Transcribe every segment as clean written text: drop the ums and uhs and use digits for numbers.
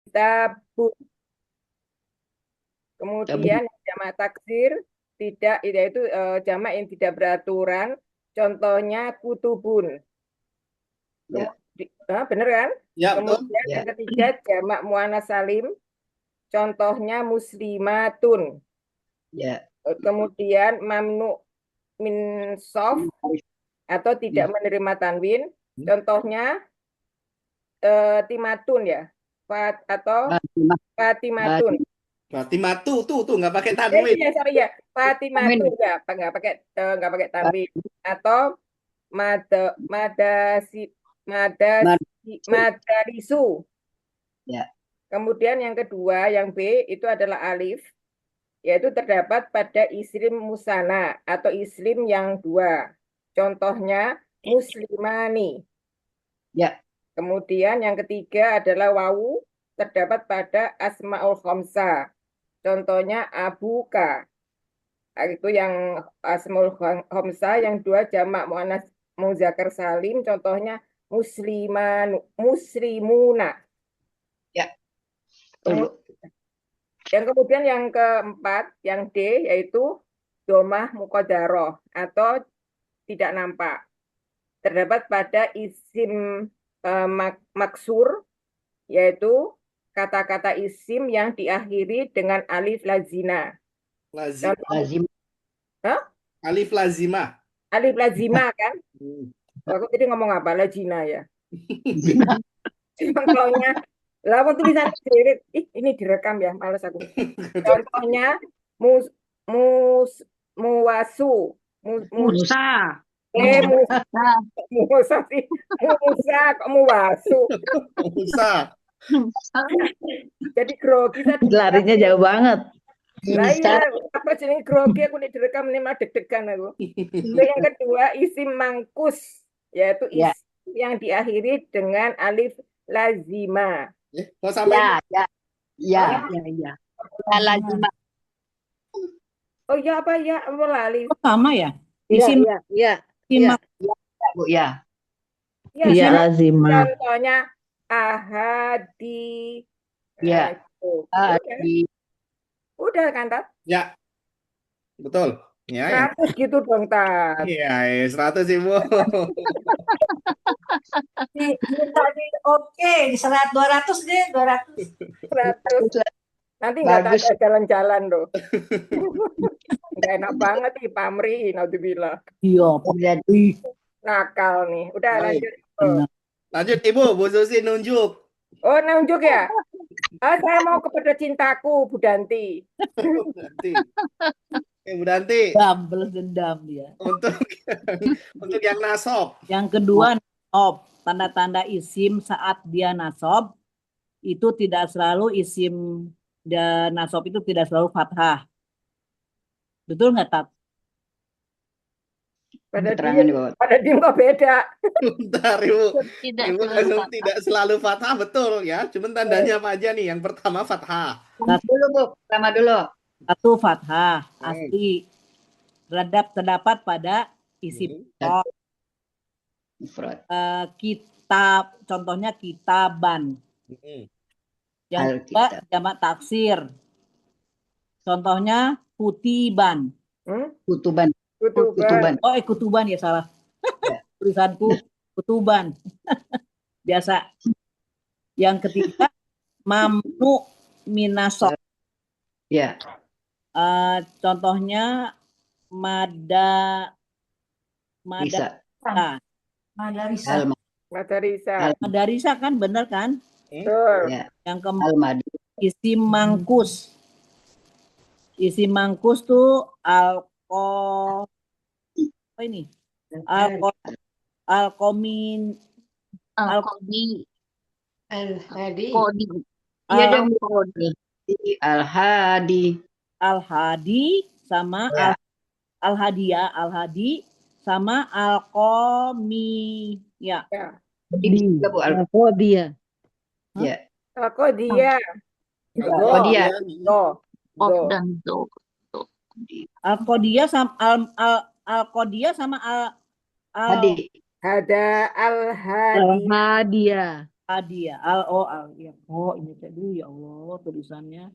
kitabun. Cabun. Kemudian jamak taksir tidak, yaitu jamak yang tidak beraturan. Contohnya kutubun. Ya, Bener kan? Ya, betul. Kemudian yang ya, ketiga jamak muannas salim. Contohnya muslimatun. ya. Kemudian mamnu min sof atau tidak Hmm. menerima tanwin. Contohnya timatun ya. Atau Fatimah. fatimatun. Fatimah tuh nggak pakai tanwin. Iya, sorry ya. Fatimatun Amin. ya, nggak pakai atau mada madasi Mad- madarisu. Ya, Kemudian yang kedua, yang B itu adalah alif, yaitu terdapat pada isim musana atau isim yang dua. Contohnya muslimani. ya, Kemudian yang ketiga adalah wawu, terdapat pada asmaul khamsa. Contohnya abuka. Itu yang asmaul khamsa, yang dua jamak muannas muzakkar salim. Contohnya muslimuna. ya. Betul, Bu. Kemudian kemudian yang keempat, yang D, yaitu domah muqaddaroh atau tidak nampak. Terdapat pada isim maksur, yaitu kata-kata isim yang diakhiri dengan alif lazina. Contoh, Lazim. hah? Alif lazimah. Alif lazima kan? Hmm. Aku tadi ngomong apa? Lazina ya. Contohnya, lah aku tulisan ini direkam ya, males aku. Contohnya mus mus muwasu, Musa. mus musa sih, musa kok muwasu. Musa. Jadi grogi tadi. Larinya jauh banget. Lah iya, Bisa. apa jenis grogi aku nih direkam ini mah deg-degan aku. Itu yang kedua isim mangkus, yaitu Ya, isim yang diakhiri dengan alif lazima. Mau sampai ya, ya, ya. Hah? Ya, ya. Ya, lazim. Oh iya apa ya? Apa lali? Oh, sama ya? Iya, Isim iya, iya, isim iya. Ya, Bu, ya. Ya, Iya, sama lazimah. contohnya ahadi. Ya. Gitu. Udah, Di udah kan, Tat? ya, betul. Ya, yang 100 gitu dong, Tat. iya, 100 Ibu. Minta di oke, di 200 deh, 200. 100. Nanti nggak tak bagus. ada jalan-jalan loh. Nggak enak banget nih, Pamri. Naudzubillah. Iya, Jadi, Nakal nih. Udah Baik. lanjut. benar. Lanjut Ibu, Bu Susi nunjuk. Oh, nunjuk ya? Ah, saya mau kepada cintaku, Bu Danti. Nanti. Oke, Bu Danti. Balas dendam dia. Untuk untuk yang nasab. Yang kedua, nasob. Tanda-tanda isim saat dia nasob itu tidak selalu isim dan nasob itu tidak selalu fathah. Betul nggak, Tat? Pada keterangan diem, di bawah. pada diem kok beda. Bentar Ibu. Tidak Ibu selalu langsung fathah. tidak selalu fathah, betul ya. Cuman tandanya apa aja nih? Yang pertama fathah. Dulu, Bu. Pertama dulu. Satu fathah Hmm. asli terdapat pada isim Hmm. Mufrad. kitab, contohnya kitaban. Hmm. Yang kedua Alkitab. jamak taksir, contohnya kutiban. Kutuban. Kutuban. Oh, kutuban ya, salah. Ya. Tulisanku kutuban. Biasa. Yang ketiga mamnu minasob. Ya. Contohnya Bisa. Madarisa. Madarisa. Madarisa kan bener kan? Betul. Ya. Yang keempat Almadi. isim mangkus. Isim mangkus tuh apa ini? Alkomin Al-Qadi. Al-Hadi. Qadi. Iya Al- dong. Al-Hadi. Al-Hadi sama Ya. Al-Hadi sama Al-Qomi. Ya. Ya. Juga, Bu. Al-Qodiyah. Ya. Kok dia? Go. Oh, dia. Go. Of Go. dan do. Al-Qodiyah sama Al-Qodiyah sama Hadi. Ada al-hadi. Al-Hadiyah. Hadi ya. Al oh al ya. Oh ini tadi ya Allah tulisannya.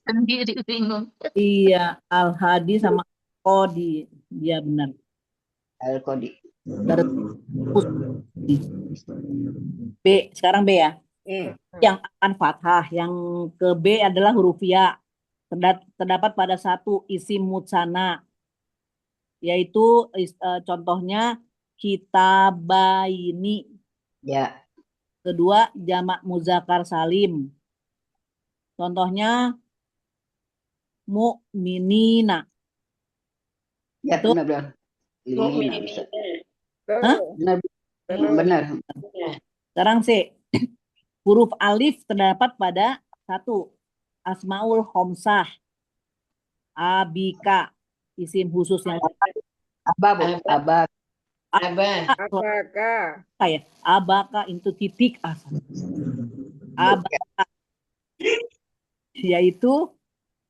Sendiri bingung. Iya, Al Hadi sama Kodi. Dia benar. Al-Qadi. Terus B, sekarang B ya. Hmm. Yang akan fathah, yang ke B adalah huruf ya. Terdapat pada satu isim mutsana, yaitu contohnya kitabaini. Ya. Kedua jamak muzakkar salim. Contohnya mu'minina. Ya, Tuh. benar. Limina bisa. Hah? Benar. Terus. Benar. Sekarang C. Huruf alif terdapat pada satu asmaul khomsah, abika, isim khusus yang Abah, Bu. Abah. Apakah? ya abaka itu titik asal abaka yaitu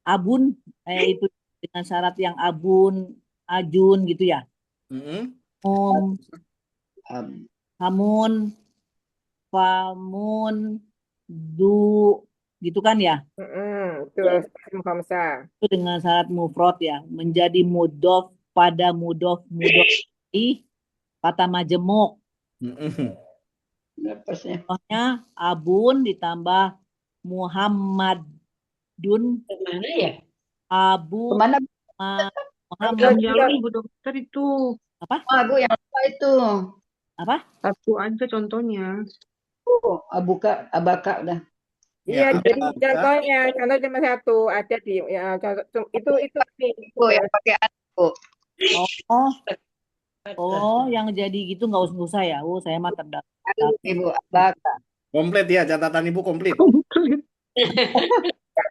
abun itu dengan syarat yang abun ajun gitu ya. Hmm. Ab- Hamun famun du gitu kan ya, Itu isim khamsah. itu dengan syarat mufrad ya, menjadi mudhof pada mudhof kata majemuk. Hmm. Benar persnya. Contohnya abun ditambah Muhammadun, Mana ya? abu Kemana Muhammad Juga. Ibu dokter itu apa Bu yang apa itu? apa satu aja contohnya. Oh, abuka, abaka udah. Iya, Ya, jadi Abaka. contoh cuma satu ada di ya, contoh itu nih. Bu yang pakai Bu. oh oh yang jadi gitu nggak usah ya. Saya mah terdaftar. Ibu abaka. Komplit ya, catatan Ibu komplit. Nggak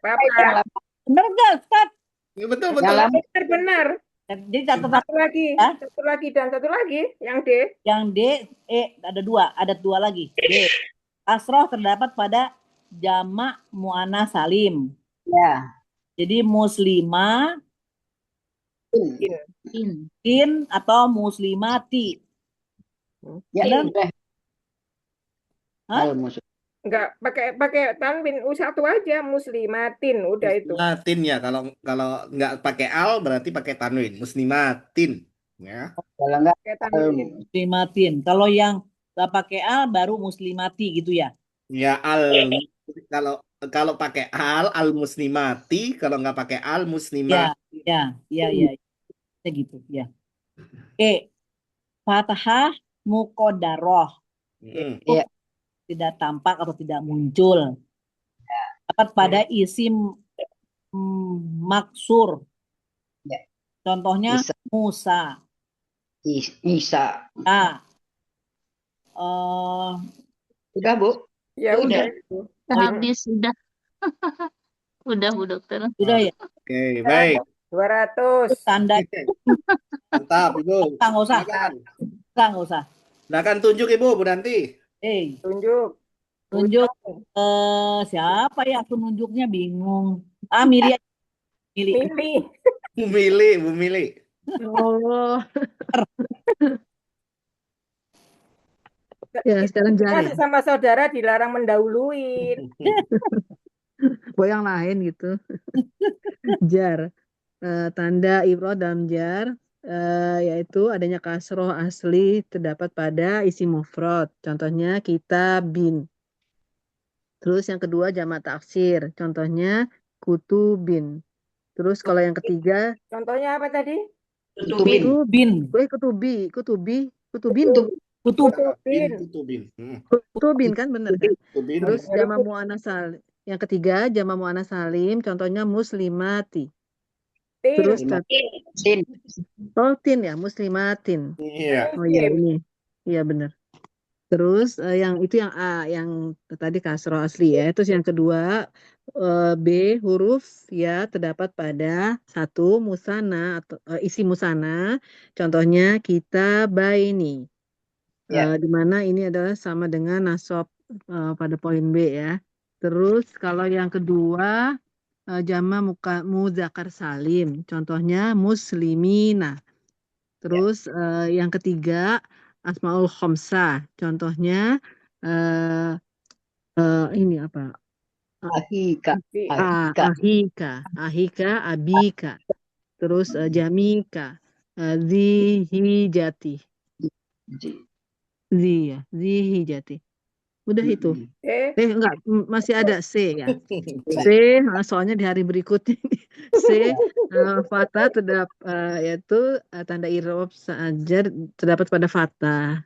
apa-apa. Bener nggak Ustaz? Ya, betul, Yang betul. lama Benar. Jadi catatan Satu lagi, Ya. satu lagi dan satu lagi yang D. yang D ada dua lagi. D asroh terdapat pada jamak muannas salim. ya. Jadi muslimah In. in atau muslimati. Ya, Benar? udah. Hah? Al-musuh. Enggak pakai tanwin satu aja muslimatin udah itu. Muslimatin ya, kalau nggak pakai al berarti pakai tanwin. Muslimatin. Ya. Kalau enggak Pakai tanwin. Muslimatin. Kalau yang nggak pakai al baru muslimati gitu ya. Ya kalau kalau pakai al muslimati, kalau nggak pakai al Ya, muslimat. ya. Kayak gitu ya. Oke. Fathah muqaddarah Hmm. Iya. tidak tampak atau tidak muncul. Dapat pada isim maksur. Ya. Contohnya Isa. Musa. Isa. Nah, Udah, Bu. Ya udah. Habis sudah. Udah Bu Dokter. sudah ya. Oke, baik. 200. Tanda Mantap, Ibu. nggak usah. Silakan. Nggak usah. Silakan tunjuk Ibu, Bu Nanti. Tunjuk. Tunjuk siapa ya aku nunjuknya bingung. Mili. Pilih. Bu Mili. Oh. Ya, sekarang jar ya. Sama saudara dilarang mendahuluin. Boleh yang lain gitu. Jar. Tanda ifrad dalam jar yaitu adanya kasroh asli terdapat pada isim mufrad. Contohnya kitabin. Terus yang kedua jamak taksir. Contohnya kutubin. Terus kalau yang ketiga Contohnya apa tadi? Tutubin. Bin. kutubin. Kutubin. Kutubin kan bener kan? Tutubin. Terus jamak muannas salim. Yang ketiga jamak muannas salim. Contohnya muslimati. Terus Tin. tin ya muslimatin. Iya. Oh iya ini. Iya benar. Terus yang itu yang A, yang tadi kasroh asli ya. Terus yang kedua B huruf ya terdapat pada satu musana atau isi musana. Contohnya kitabaini. Ya. Di mana ini adalah sama dengan nasab pada poin B ya. Terus kalau yang kedua jama muzakkar salim. Contohnya muslimina. Terus yang ketiga asmaul khamsah. Contohnya ini apa? Ahika. Si- Ahika. Ahika, abika. Terus jamika, zihijati. Zihijati. Udah itu. Enggak, masih ada C ya. C, soalnya di hari berikutnya C, fathah yaitu tanda i'rab saja terdapat pada fathah.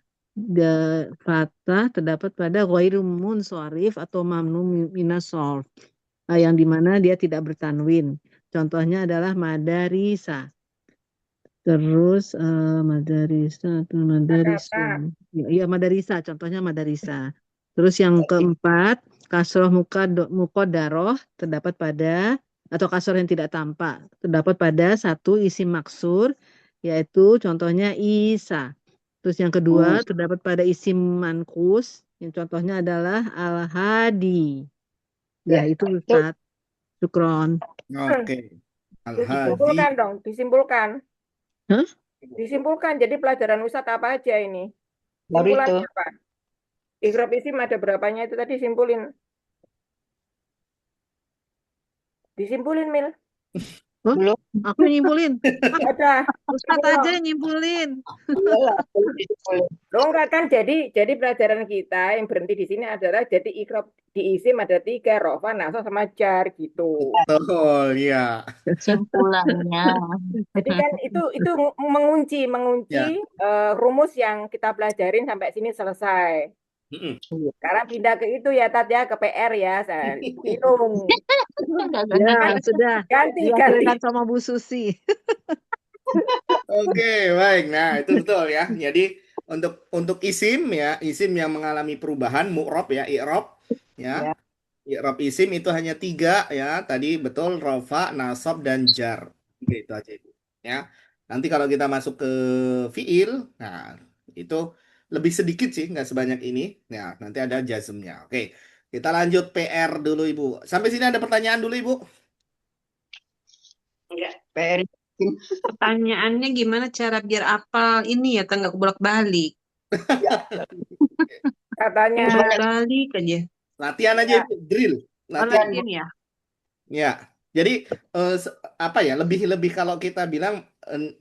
Fathah terdapat pada ghairu munsharif atau mamnu minas sharf, yang dimana dia tidak bertanwin. Contohnya adalah madarisa. Terus madarisa atau madarisun. Iya, madarisa, contohnya madarisa. Terus yang keempat, kasroh muqaddaroh terdapat pada, atau kasroh yang tidak tampak, terdapat pada satu isim maksur, yaitu contohnya Isa. Terus yang kedua, terdapat pada isim mankus, yang contohnya adalah Al-Hadi. Ya, itu Ustaz. Syukron. Oke. Al-Hadi. Disimpulkan dong, disimpulkan. Hah? Disimpulkan. Jadi pelajaran Ustadz apa aja ini? Baru itu. Simpulannya apa? Iqrab isim ada berapanya itu tadi simpulin. Disimpulin, Mil. Belum. Aku nyimpulin. Ada. Ustaz aja yang nyimpulin. Loh enggak kan, jadi pelajaran kita yang berhenti di sini adalah jadi iqrab di isim ada 3, rofa, nasab, sama jar gitu. Betul, ya. Kesimpulannya. Jadi kan itu mengunci rumus yang kita pelajarin sampai sini selesai. Mm-mm. Sekarang pindah ke itu ya, Tat ya, ke PR ya. Saya bingung. Ya, sudah. Ganti. Dihasilkan sama Bu Susi. Oke, baik. Nah, itu betul ya. Jadi untuk isim ya, isim yang mengalami perubahan mu'rab ya, i'rab ya. I'rab isim itu hanya 3 ya. Tadi betul rafa, nasab, dan jar. Itu aja Ibu. Ya. Nanti kalau kita masuk ke fiil, nah itu lebih sedikit sih, nggak sebanyak ini. Ya, nanti ada jazmnya. Oke. Kita lanjut PR dulu Ibu. Sampai sini ada pertanyaan dulu Ibu? PR. Pertanyaannya gimana cara biar apal ini ya, kan nggak bolak-balik. Katanya Bolak-balik aja. Latihan aja Ibu, drill. Latihan. Latihan ya. Ya. Jadi apa ya? Lebih kalau kita bilang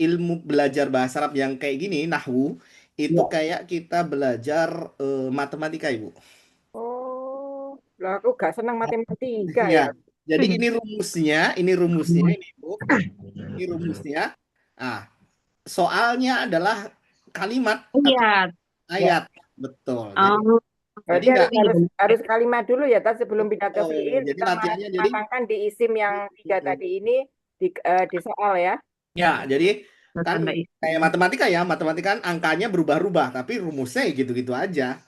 ilmu belajar bahasa Arab yang kayak gini, nahwu, itu kayak kita belajar matematika Ibu. oh, lah aku gak senang matematika ya. Ya. Jadi ini rumusnya ini Ibu. Ini rumusnya. Ah, soalnya adalah kalimat atau Iya. ayat. Betul. Berarti harus kalimat dulu ya, Tat, sebelum pindah ke Betul. fiil. Jadi Kita latihannya jadi matangkan di isim yang 3 tadi ini di soal ya. ya, jadi kan Tanda isim. kayak matematika ya, matematika kan angkanya berubah-ubah, tapi rumusnya ya gitu-gitu aja.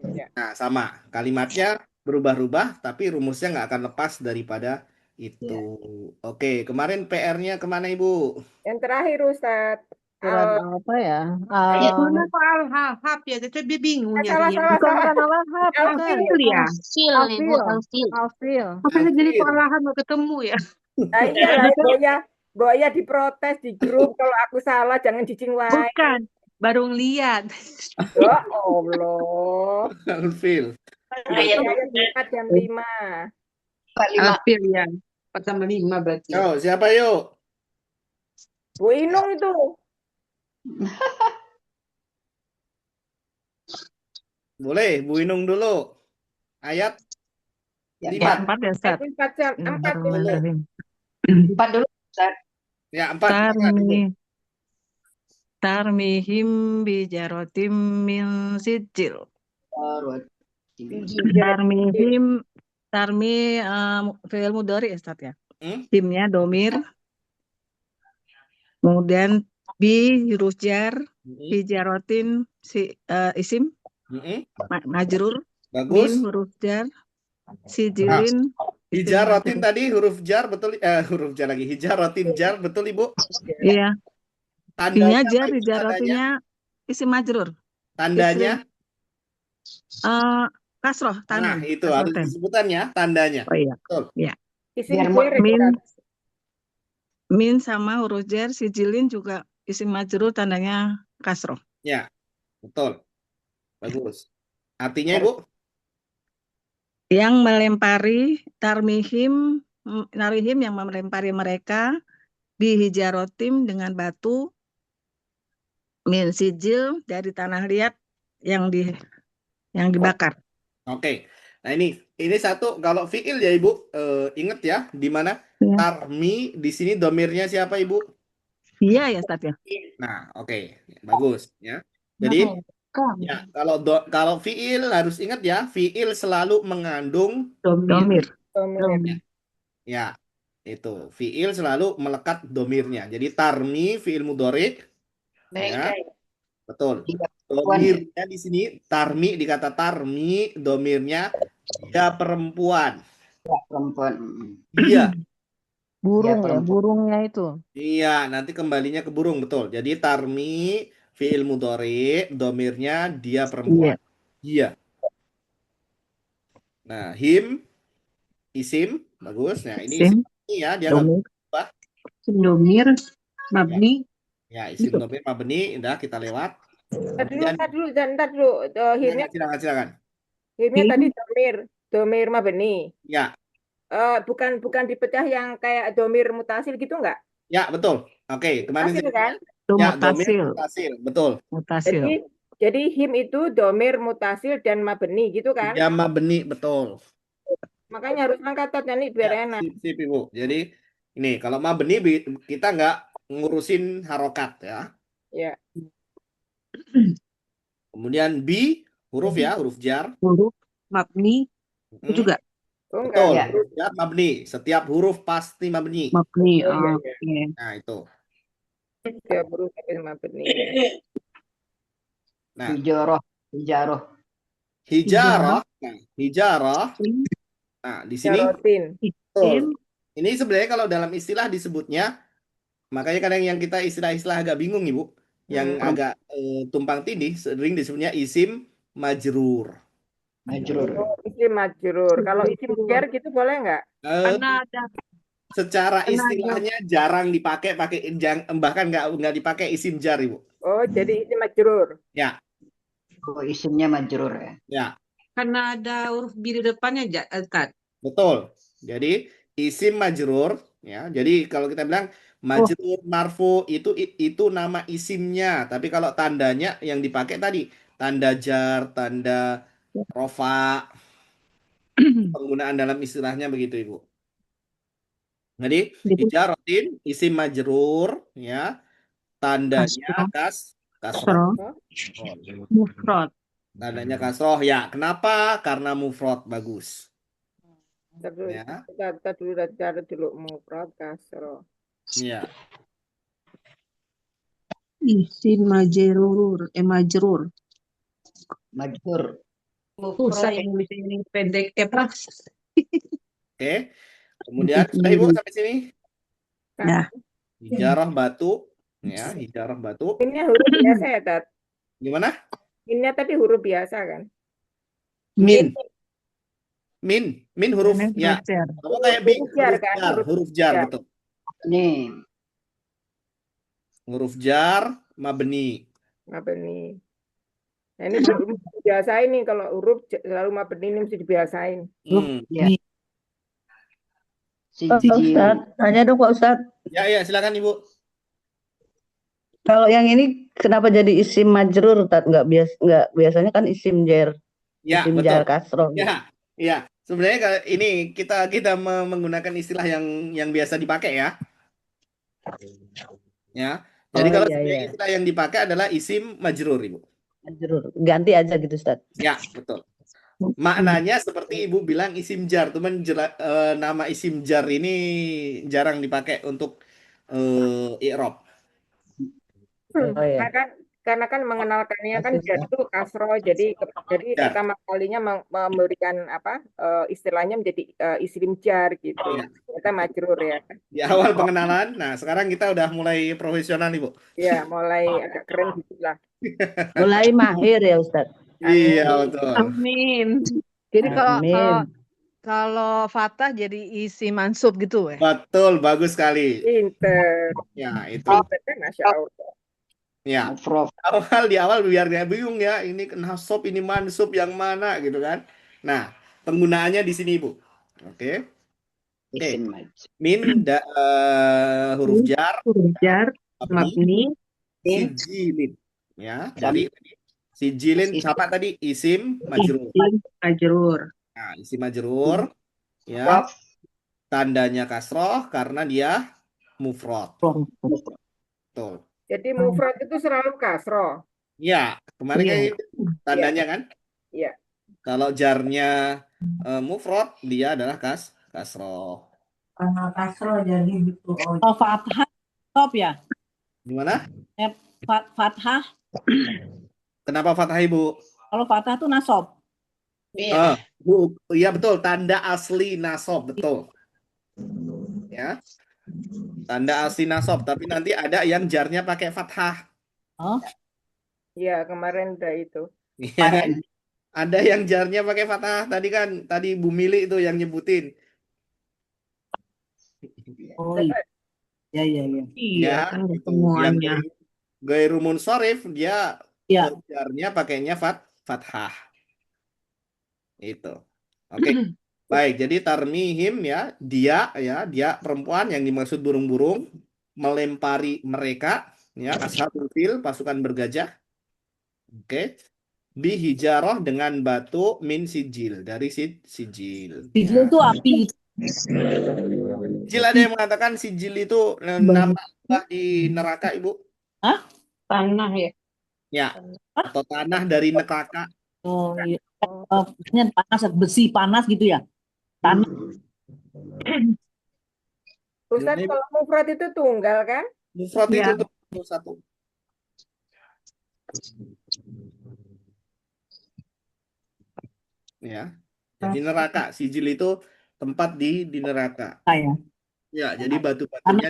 Ya. Nah, sama. Kalimatnya berubah-ubah, tapi rumusnya nggak akan lepas daripada itu. Oke, kemarin PR-nya kemana Ibu? Yang terakhir Ustadz. Surat apa ya? Mana kok al-hab ya, jadi dia bingung Salah. nyarinya. Bukan al-hab, bukan. Alfil ya. Alfil, Ibu, alfil. Alfil. Makanya jadi Alfil. kok al-hab nggak ketemu ya. Nah, iya lah, Boya diprotes di grup kalau aku salah, jangan cicing wae. Bukan, baru ngeliat. Ya Allah. Alfil. Saya 4 jam 5. Alfil ya. 4+5 berarti. Yo, siapa yuk? Bu Inung itu. Boleh, Bu Inung dulu. Ayat Ya, 5. 4 ya, Ustaz. 4 jam 4 itu. Bismillahirrahmanirrahim. 4 dulu, Ustaz. Ya, 4. Silakan, Ibu. Tarmihim bijarotim min sijil. Tarmi fi'il mudhari ya, Ustaz ya. Timnya domir. Kemudian bi huruf jar, hijarotin isim majrur, Bagus. min huruf jar, sijilin. Hijarotin tadi huruf jar betul, huruf jar lagi. Hijarotin jar betul Ibu? Iya. Tandanya Jar, apa itu hijarotinnya isim majrur. Tandanya? Kasroh, Nah, tanwin. itu Kasroh harus ten. disebutannya tandanya. Oh iya. Betul. Iya. Isim Biar jar. Min sama huruf jar, sijilin juga isim majrur tandanya kasroh. Ya. Betul. Bagus. Artinya Ibu? Yang melempari tarmihim, narihim yang melempari mereka bihijarotim dengan batu min sijil dari tanah liat yang dibakar. Oke. Nah ini satu kalau fiil ya Ibu, ingat ya di mana Ya. tarmi di sini domirnya siapa Ibu? Iya ya Ustaz ya. Nah, oke. Bagus ya. Jadi ya kalau fiil harus ingat ya, fiil selalu mengandung Domir. Domir. ya. Itu fiil selalu melekat domirnya. Jadi tarmi fiil mudhari ya. Betul. Domirnya di sini tarmi dikata tarmi, domirnya dia perempuan. Perempuan. Iya. Burung ya, perempuan. burungnya itu. Iya, nanti kembalinya ke burung, betul. Jadi tarmi fiil mudhari, domirnya dia perempuan. Iya. Nah, him isim bagus. Nah, ini isim ya, dia nggak berubah. Domir, mabni. Ya, isim domir mabni, udah kita lewat. Ntar dulu. Himnya Silakan. tadi domir mabni. Ya. Bukan dipecah yang kayak domir mutasil gitu nggak? Ya, betul. Oke, kemarin Mutasil kan? ya, domir mutasil, betul. Jadi him itu domir mutasil dan mabni gitu kan? Ya, mabni, betul. Makanya harus angkat nih biar enak. Sip, Ibu. Jadi ini kalau mabni kita nggak ngurusin harokat ya. Ya. Kemudian B huruf ya, huruf jar. Huruf mabni itu juga. Betul, Ya. huruf jar mabni. Setiap huruf pasti mabni. Mabni. Iya. Oke. Nah, itu. Setiap huruf mabni. Nah, Hijaroh. hijarah. Nah, hijarah. Nah, di sini betul. Ini sebenarnya kalau dalam istilah disebutnya, makanya kadang yang kita istilah-istilah agak bingung Ibu, yang agak tumpang tindih sering disebutnya isim majrur. Isim majrur. Kalau isim jar gitu boleh nggak? Karena ada secara istilahnya jarang dipakai, bahkan nggak dipakai isim jar Ibu. Oh, jadi isim majrur. Ya. Oh, isimnya majrur ya. Ya. Karena ada huruf B di depannya, Ustaz. Betul. Jadi isim majrur ya. Jadi kalau kita bilang majrur marfu itu nama isimnya, tapi kalau tandanya yang dipakai tadi tanda jar, tanda rofa, penggunaan dalam istilahnya begitu Ibu. Jadi ijaratin isim majrur ya. Tandanya kasroh. Mufrad. Tandanya kasroh ya. Kenapa? Karena mufrad bagus. Ya. Kita dulu mufrad kasroh. Iya. Isim majrur. Majrur. Susah Indonesia ini pendek apa? Oke. Kemudian sudah Ibu sampai sini? Ya. Hijarah batu. Ya, hijarah batu. Ini huruf biasa ya, Tat? Gimana? Ini tadi huruf biasa kan? Min huruf ya. Kamu kayak huruf jar betul. Nih. Huruf jar mabni. Nah, ini belum dibiasain nih kalau huruf selalu mabni ini mesti dibiasain. Ya. Ustaz, tanya dong Pak Ustaz. Ya, silakan Ibu. Kalau yang ini kenapa jadi isim majrur, Ustaz? Nggak biasanya kan isim jar. Ya, isim betul. jar kasroh. Ya. Sebenarnya ini kita menggunakan istilah yang biasa dipakai ya. Ya. Jadi kalau sebenarnya istilah yang dipakai adalah isim majrur, Ibu. Majrur. Ganti aja gitu, Ustaz. Ya, betul. Maknanya seperti Ibu bilang isim jar, teman nama isim jar ini jarang dipakai untuk i'rab. Karena kan mengenalkannya kan jar itu kasroh, jadi pertama kalinya memberikan istilahnya menjadi isim jar gitu. Kita majrur ya. Di awal pengenalan, nah sekarang kita udah mulai profesional Ibu. Iya, mulai agak keren gitu lah. Mulai mahir ya Ustaz. Iya betul. Amin. Jadi kalau Fatah jadi isi mansub gitu ya? Betul, bagus sekali. Pinter. Ya, itu. Pinter, Masya Allah. Ya, mufrad. di awal biar nggak bingung ya, ini nasab, ini mansub yang mana gitu kan. Nah, penggunaannya di sini Bu. Oke. Oke. Isim majrur. Huruf jar, Huruf jar, mabni, mabni, sijilin. Ya, Dan dari sijilin sama tadi isim majrur. isim, majrur. Nah, isim majrur ya, mufrad. tandanya kasroh karena dia mufrad. Mufrad. Betul. Jadi mufrad itu selalu kasroh. Ya, kemarin Iya. kayak gitu tandanya kan. Iya. Kalau jarnya mufrad, dia adalah kasroh. Karena kasro jadi gitu. Oh, Oh, fathah nasab ya? Gimana? Fathah. Kenapa fathah Ibu? Kalau fathah tuh nasab. Iya. Bu, iya betul, tanda asli nasab, betul. Ya, tanda asli nasab, tapi nanti ada yang jarnya pakai fathah. Oh, Iya, kemarin udah itu. Iya kan? Ada yang jarnya pakai fathah tadi kan, tadi Bu Mili itu yang nyebutin. oh iya. Ya, ya, ya. Iya, Ya, kan nggak itu yang semuanya. gairu munsharif dia Ya, jarnya pakainya fathah. Itu. Oke. Baik, jadi tarmihim ya, dia perempuan yang dimaksud burung-burung melempari mereka ya, ashabul fil, pasukan bergajah. Oke. Bihijarah dengan batu min sijil, dari sijil sijil ya. itu api. Sijil ada yang mengatakan sijil itu nama Allah di neraka, Ibu. Hah? Tanah ya. Ya, atau tanah dari neraka. Oh iya. Maksudnya panas, besi panas gitu ya? Tanah. Ustaz, Gimana, Ibu? kalau mufrad itu tunggal kan? Mufrad Ya. itu tuh satu. Ya. Jadi neraka, sijil itu tempat di neraka. Ya. Ya, jadi Karena batu-batunya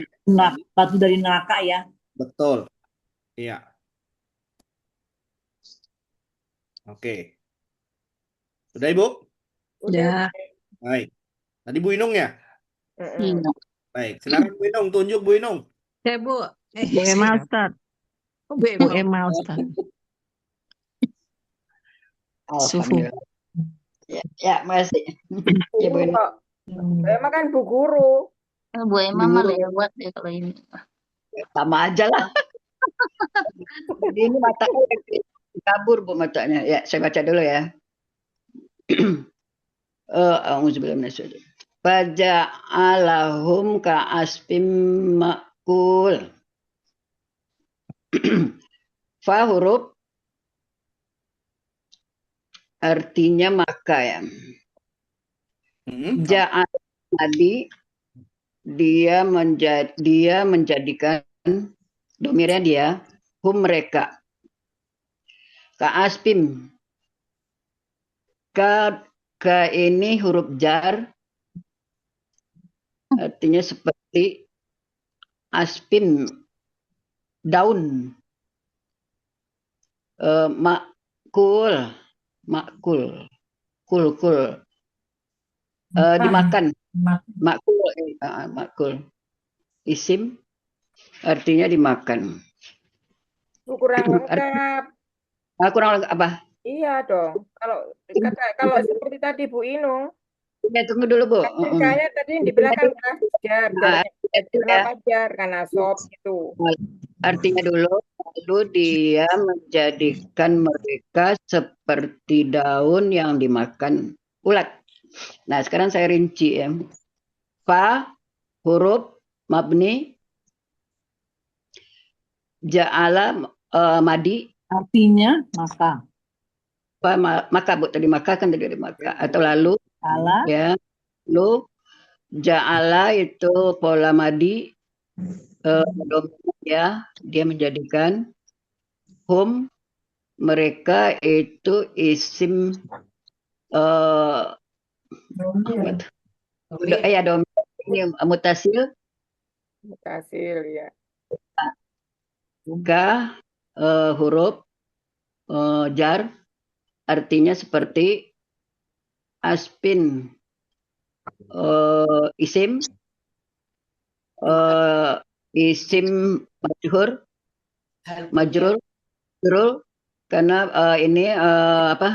batu dari neraka ya. betul. Iya. Oke. Sudah, Ibu? Udah. Ya. Baik. Tadi Bu Inung ya? Mm-mm. Iya. Baik, silakan Bu Inung, tunjuk Bu Inung. Saya Bu. Bu Emma Ustaz. Bu Bu Emma. Emma Ustaz. Alhamdulillah. Ya, makasih. Ya, Bu Ini Inung. kok, saya makan Bu Guru. Bu Emma mah Guru. lewat deh kalau ini. Sama aja lah. Jadi ini matanya kabur Bu matanya. Ya, saya baca dulu ya. A'udzubillahi minasyaitonir rajim. Faja'alahum ka'asfim ma'kul. Fa huruf artinya maka ya. Ja'al tadi dia menjadikan domirnya dia hum mereka. Ka'asfim. Ka ini huruf jar artinya seperti aspin daun. Makul kul dimakan. Makul isim artinya dimakan. Kurang lengkap. Kurang lengkap apa? Iya dong. Kalau seperti tadi Bu Inung, Ya, tunggu dulu Bu. kayaknya tadi di belakang kan jar. Kenapa jar? Karena sob itu. Artinya dulu, lalu dia menjadikan mereka seperti daun yang dimakan ulat. Nah, sekarang saya rinci ya. Fa, huruf, mabni, ja'ala, madi. Artinya maka. Fa, maka, Bu, tadi maka kan tadi maka. Atau lalu, Salah. ya, lalu, ja'ala itu pola madi, ya, dia menjadikan hum mereka itu isim ya domir ini mutasil ya. Ga huruf jar artinya seperti aspin isim majhur Majrur, majrur karena ini apa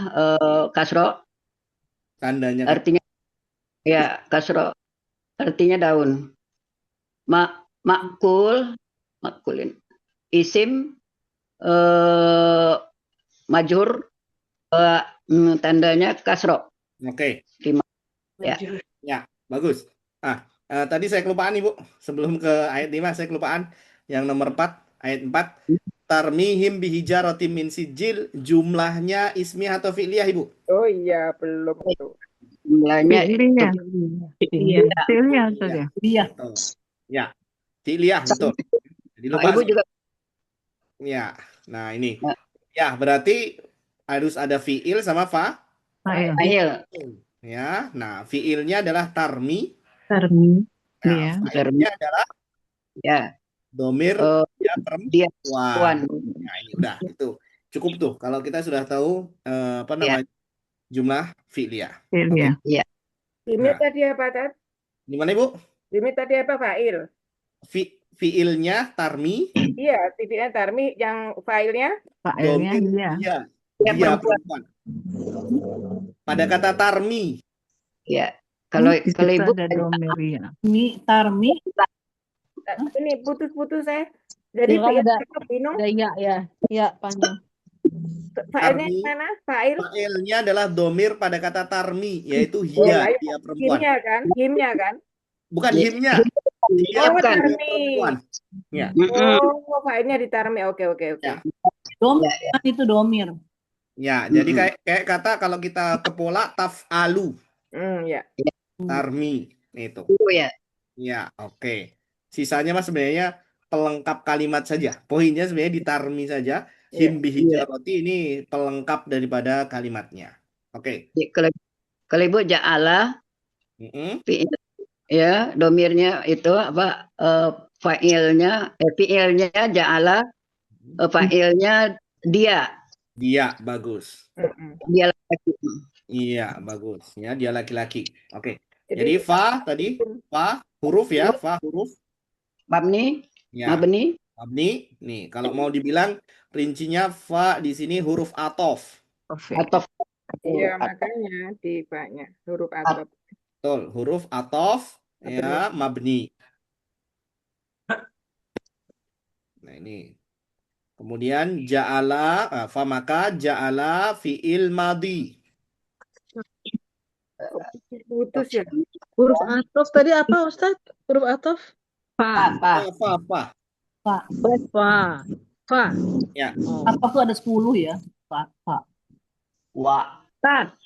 kasro Tandanya kan. artinya ya kasro artinya daun. Makulin. Isim majhur tandanya kasro. Oke. Ya. Ya, bagus. Tadi saya kelupaan Ibu. Sebelum ke ayat 5 saya kelupaan. Yang nomor 4, ayat 4. Tarmihim bihijaratim min sijil, jumlahnya ismiyah atau fi'liyah Ibu? Oh iya, belum tuh. Jumlahnya Fi'liyah. Iya. Fi'liyah tadi. Iya. Betul. Ya, fi'liyah betul. Jadi lupa. Ibu juga Ya. Nah, ini. Nah. Ya, berarti harus ada fi'il sama fa'il. Ya. Nah, fi'ilnya adalah tarmi. Tarmi. Nah, Iya. fa'ilnya adalah Ya. domir dia perempuan. Nah, ini udah itu. Cukup tuh kalau kita sudah tahu apa namanya? Jumlah fi'liyah. Fi'liyah. Iya. Limit Nah. tadi apa, Tat? Gimana Ibu? Limit tadi apa, fa'il? Fi'ilnya tarmi. Iya, fi'ilnya tarmi, yang fa'ilnya? Fa'ilnya Domir dia. dia perempuan. Pada kata tarmi. Ya. Kalau Di kalau situ Ibu ada domir ya. Tarmi. Ini putus-putus saya. Jadi Ya, kan fi'il ada apa, Binung? ada ya. Ya, panjang. Fa'ilnya Tarmi. mana? Fa'il? Fa'ilnya adalah domir pada kata tarmi, yaitu Oh, dia perempuan. himnya kan? Himnya kan? Bukan Iya. himnya. Dia Oh, bukan. tarmi. perempuan. Ya. Oh, fa'ilnya ditarmi. Oke. Ya. Domir itu domir. Ya, jadi kayak kata kalau kita ke pola taf'alu, Ya. tarmi itu. Ya. Ya, oke. Sisanya mas sebenarnya pelengkap kalimat saja. Poinnya sebenarnya di tarmi saja. Him bihijarati ini pelengkap daripada kalimatnya. Oke. Kalau Ibu ja'ala fi'il, ya, domirnya itu apa fa'ilnya fi'ilnya ja'ala fa'ilnya dia. Dia bagus. Dia laki. Iya, bagus. Ya, dia laki-laki. Oke. Jadi fa tadi, fa huruf ya, fa huruf. Mabni, Ya. mabni. Mabni. Nih, kalau mau dibilang rincinya fa di sini huruf atof. Atau Iya, makanya di fa-nya huruf atop. Betul, huruf atof ya, mabni. Nah, ini. Kemudian ja'ala, fa maka ja'ala fi'il madi. Putus ya. Huruf atof tadi apa, Ustaz? Huruf atof? Fa. Fa. Fa. Ya. Apa tuh ada 10 ya? Fa. wa. Tat.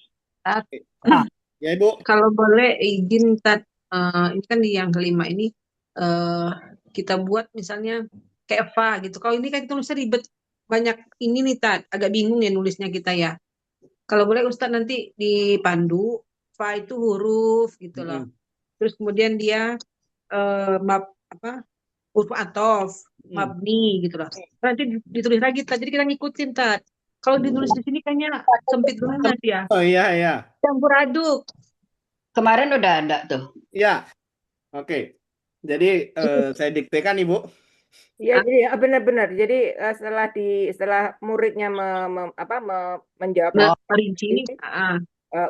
Ya, Ibu. Kalau boleh izin Tat, ini kan di yang kelima ini kita buat misalnya kayak fa gitu. Kalau ini kan kita nulisnya ribet, banyak ini nih Tat, agak bingung ya nulisnya kita ya. Kalau boleh Ustadz nanti dipandu, fa itu huruf gitu loh. Terus kemudian dia huruf atof, mabni gitu loh. Nanti ditulis lagi Tat, jadi kita ngikutin Tat. Kalau ditulis di sini kayaknya sempit banget ya. Oh iya. Campur aduk. Kemarin udah ada tuh. Ya. Oke. Jadi saya diktekan Ibu. Iya, jadi benar-benar. Jadi setelah muridnya menjawab Merinci ini,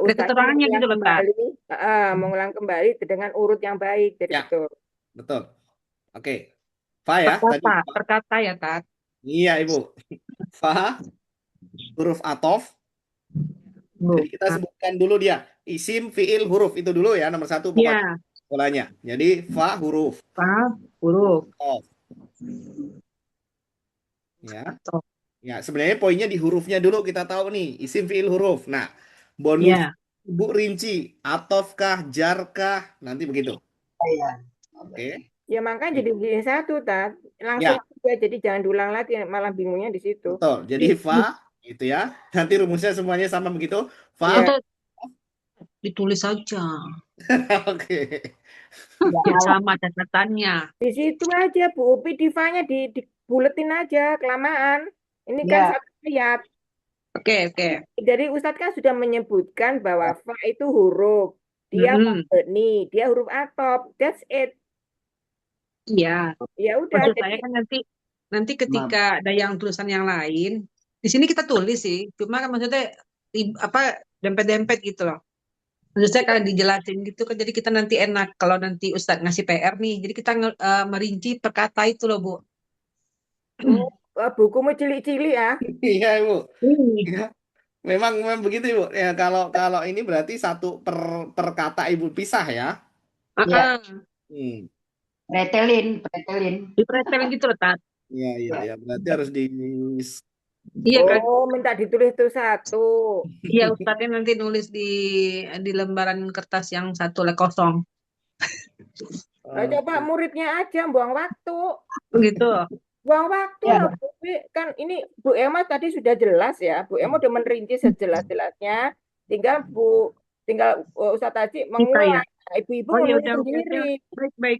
ustaznya keterangannya gitu loh, Kak. mengulang kembali dengan urut yang baik. Jadi Ya. betul. Betul. Oke. Fa ya tadi. Terkata ya, Tat. Iya, Ibu. Fa huruf atof. Jadi kita sebutkan dulu dia. Isim, fi'il, huruf. Itu dulu ya, nomor 1 pokoknya. Polanya. Jadi fa huruf. Fa huruf. Atof. Ya. Ya, sebenarnya poinnya di hurufnya dulu kita tahu nih, isim fi'il huruf. Nah, bonus Ibu rinci, atofkah, jarkah, nanti begitu. Iya. Oke. Ya makanya jadi satu, Tat. Langsung aja, jadi jangan diulang lagi, malah bingungnya di situ. Betul. Jadi fa gitu ya. Nanti rumusnya semuanya sama begitu. Fa. Ditulis saja. Oke. Ya, sama catatannya. Di situ aja Bu Upi, di fa-nya dibuletin aja, kelamaan. Ini kan satu ayat. Oke. Jadi Ustadz kan sudah menyebutkan bahwa fa itu huruf. Dia mabni, dia huruf atop. That's it. Iya. Ya udah. Maksud Jadi saya kan nanti Nanti ketika ada yang tulisan yang lain, di sini kita tulis sih. Cuma kan maksudnya dempet-dempet gitu loh. Maksudnya kalau dijelasin gitu kan jadi kita nanti enak kalau nanti Ustadz ngasih PR nih. Jadi kita merinci per kata itu loh, Bu. Oh, bukumu cilik-cilik ya. Iya, Ibu. Hmm. Ya, memang begitu, Ibu. Ya, kalau ini berarti satu per kata Ibu pisah ya. Ya, Hmm. pretelin. Dipretelin gitu loh, Tat. Iya. Berarti harus di Iya kan? Oh, minta ditulis tuh satu. Iya, Ustadznya nanti nulis di lembaran kertas yang satu kosong. Coba muridnya aja buang waktu. Begitu. Buang waktu Ya. lah, Bu. Kan ini Bu Emma tadi sudah jelas ya. Bu Emma udah merinci sejelas-jelasnya. Tinggal Ustadz Haji Kita ya. mengulang. Nah, ibu-ibu Oh ya menulis udah, oke. sendiri.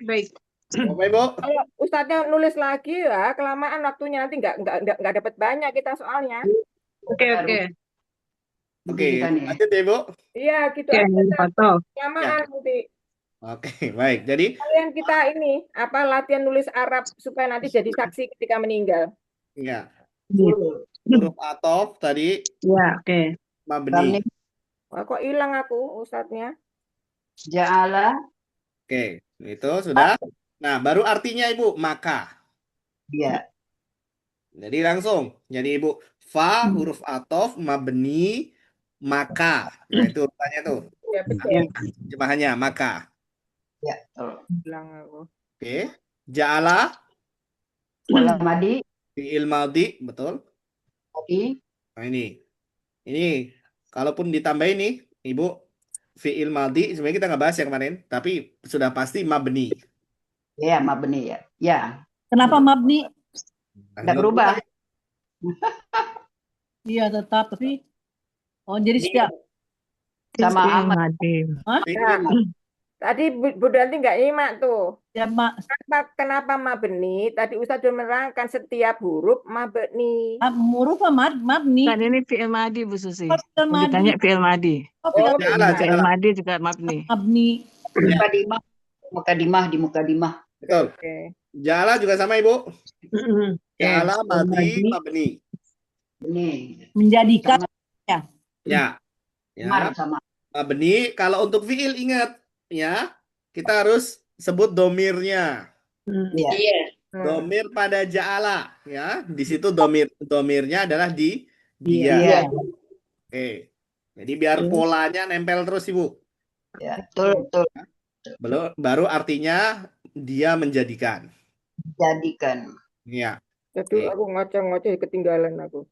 Baik. Apa, Ibu? Kalau Ustadznya nulis lagi ya kelamaan waktunya nanti nggak dapat banyak kita soalnya. Oke. Oke, Kita nih. lanjut ya, Ibu. Iya gitu Oke, aja. foto. Kelamaan nanti. Oke, baik. Jadi Kalian kita ini latihan nulis Arab supaya nanti jadi saksi ketika meninggal. ya, Gitu. huruf atof tadi Ya, oke. mabni. Wah, kok hilang aku Ustadznya? Ja'ala. Oke, itu sudah. Nah, baru artinya Ibu, maka. Ya. Jadi langsung. Jadi Ibu, fa huruf atof mabni maka. Nah, itu urutannya tuh. Ya betul. Ya. Terjemahannya maka. Ya. Betul. Hilang aku. Oke. Ja'ala Wala madi. fi'il madhi, betul. Madi. Nah, ini kalaupun ditambahin nih, Ibu, fi'il madhi sebenarnya kita nggak bahas yang kemarin, tapi sudah pasti mabni. Ya, mabni ya. Ya. Kenapa mabni? Nah, Nggak berubah. Iya tetap, tapi jadi setiap Sama Ahmad. Hah? Fi'il. Tadi Bu Danti nggak nyimak tuh. setiap Kenapa mabni? Tadi Ustadz sudah menerangkan setiap huruf mabni. huruf mabni. Kan ini fi'il madi Bu Susi. Oh, fi'il Yang madi. ditanya fi'il madi. Oh, fi'il Oh, Ja'ala, Fi'il ja'ala. madi juga mabni. mabni. Mukadimah di mukadimah. Betul. Oke. Ja'ala juga sama Ibu. Ja'ala madhi Madi. mabni. Ini. Menjadikan. Ya. Mar sama. Mabni. Kalau untuk fi'il ingat ya, kita harus sebut domirnya. Ya. Domir pada ja'ala ya. Di situ domirnya adalah di dia. Iya. Oke. Jadi biar polanya nempel terus Ibu. Ya. Betul. Baru artinya dia menjadikan. Jadikan. Ya. Jadi aku ngoceh-ngoceh ketinggalan aku.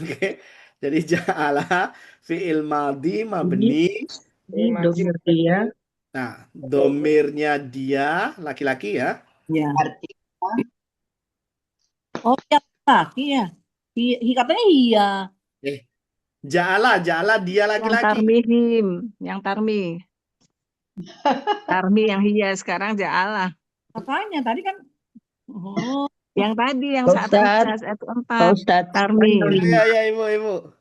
Oke. Jadi ja'ala fi'il madhi mabni. Domir dia. Nah, domirnya dia laki-laki ya. Ya. Arti. Oh, ya laki ya. Katanya iya. Ja'ala dia Yang laki-laki. tarmihim. Yang tarmi. Tarmi yang hiya sekarang ja'ala. Makanya tadi kan. Oh, Yang tadi yang Ustaz. saat 4. Ustadz, Tarmi. Ya, Ibu.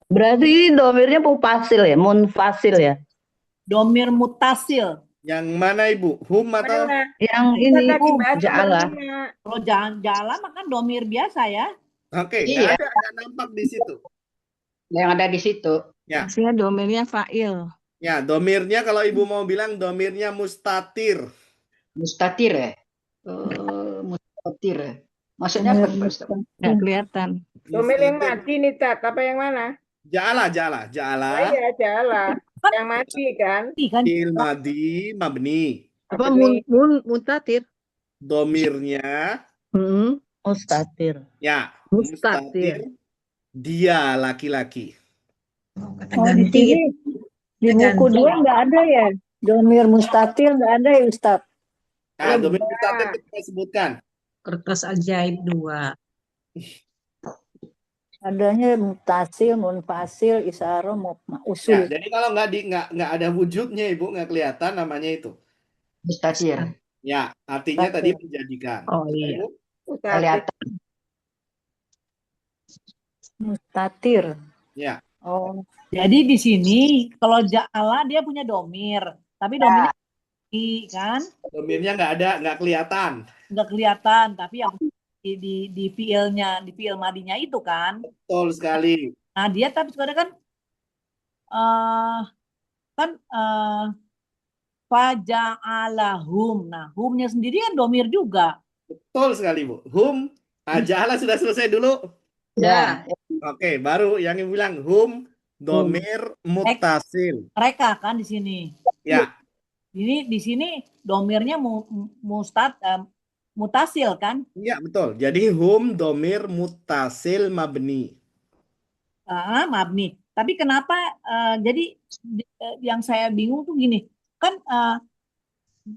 berarti ini domirnya mufasil ya, munfasil ya. domir mutasil. Yang mana Ibu? Hum atau? Mana? Yang Kita ini lagi bahas ja'ala. temennya. Kalau jalan makan domir biasa ya. Oke, Iya. nggak nampak di situ. Yang ada di situ. Ya. Maksudnya domirnya fa'il. Ya, domirnya kalau Ibu mau bilang domirnya mustatir. Mustatir ya. Mustatir ya. Maksudnya apa? Ustaz? Nggak kelihatan. Domir yang mati nih, Tat. Apa yang mana? Ja'ala. Iya, jala. Yang mati kan? Kan Fi'il madhi mabni. Apa nih? muntatir? Domirnya Mustatir. ya Mustatir. dia laki-laki. Oh, di sini di buku dia nggak ada ya. Domir mustatir nggak ada ya Ustaz. Nah, domir mustatir kita sebutkan. Kertas ajaib 2. Adanya mutasil, munfasil, isaroh, Ya, usul. jadi kalau nggak ada wujudnya Ibu nggak kelihatan namanya itu. Mustatir. Ya, artinya tadi menjadikan. Oh Ya, iya. Ibu? Kelihatan. Mustatir. Ya. Oh, jadi di sini kalau ja'ala dia punya domir, tapi domirnya kan Domirnya nggak ada, nggak kelihatan. nggak kelihatan, tapi yang di fiilnya, di fiil madinya itu kan. Betul sekali. Nah, dia tapi sebenarnya kan eh faja'alahum. Nah, humnya sendiri kan domir juga. Betul sekali, Bu. Hum, ja'ala sudah selesai dulu. Ya. Oke, baru yang bilang hum, domir, muttasil. Mereka kan di sini. Ya, Ini di sini domirnya mutasil kan? iya betul. Jadi hum, domir, muttasil, mabni. Mabni. Tapi kenapa jadi yang saya bingung tuh gini, kan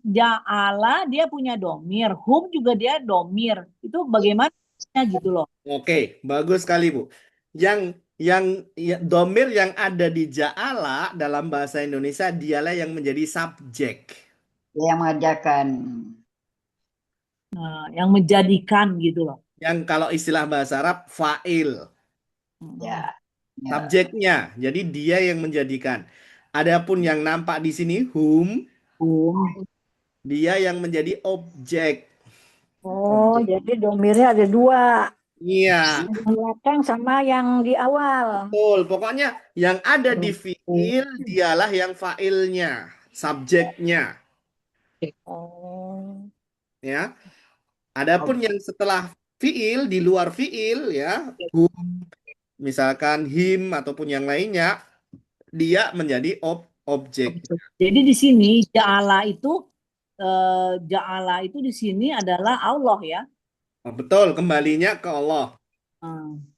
ja'ala dia punya domir, hum juga dia domir. Itu bagaimana gitu loh. Oke, bagus sekali, Bu. Domir yang ada di ja'ala dalam bahasa Indonesia dialah yang menjadi subjek. Yang mengajarkan. Yang menjadikan gitu loh. Yang kalau istilah bahasa Arab fa'il. Ya. Subjeknya. Jadi dia yang menjadikan. Adapun yang nampak di sini hum, dia yang menjadi objek. Oh, jadi domirnya ada dua. Iya. Yang di belakang sama yang di awal. Betul. Pokoknya yang ada di fi'il dialah yang fa'ilnya, subjeknya. Oh. Ya. Adapun yang setelah fi'il, di luar fi'il ya, hum, misalkan him ataupun yang lainnya, dia menjadi objek. Jadi di sini ja'ala itu di sini adalah Allah ya. Betul, kembalinya ke Allah.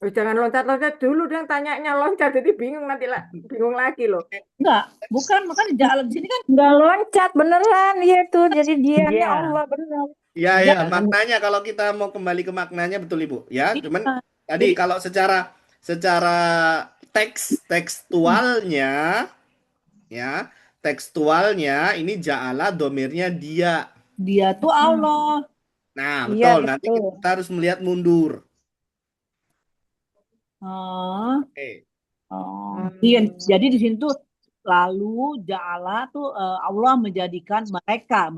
Jangan loncat-loncat dulu dong, tanyanya loncat jadi bingung nanti lah, bingung lagi loh. Enggak, bukan, makanya ja'ala di sini kan Enggak loncat beneran dia tuh, jadi dianya Allah beneran. Ya, maknanya kalau kita mau kembali ke maknanya betul Ibu. Ya, cuman tadi kalau secara tekstualnya ini ja'ala domirnya dia. Dia tuh Allah. Nah, Iya, betul. Nanti kita harus melihat mundur. Oke. Iya, jadi di sini tuh lalu ja'ala tuh Allah menjadikan mereka.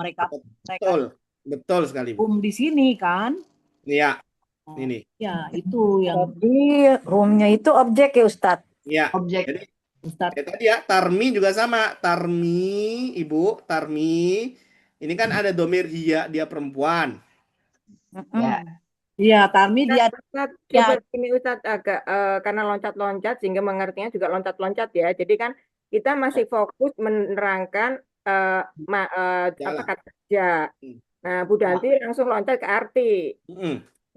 Betul sekali, Bu. Di sini kan? Iya. Ini. Ya, itu yang Jadi home-nya itu objek ya Ustadz? Iya. Objek. Jadi tadi ya, tarmi juga sama. Tarmi, Ibu, tarmi. Ini kan ada domir dia perempuan. Ya. Iya, tarmi dia Coba ini Ustadz agak karena loncat-loncat sehingga mengertinya juga loncat-loncat ya. Jadi kan kita masih fokus menerangkan apa kata kerja. Nah, Bu Danti langsung loncat ke arti.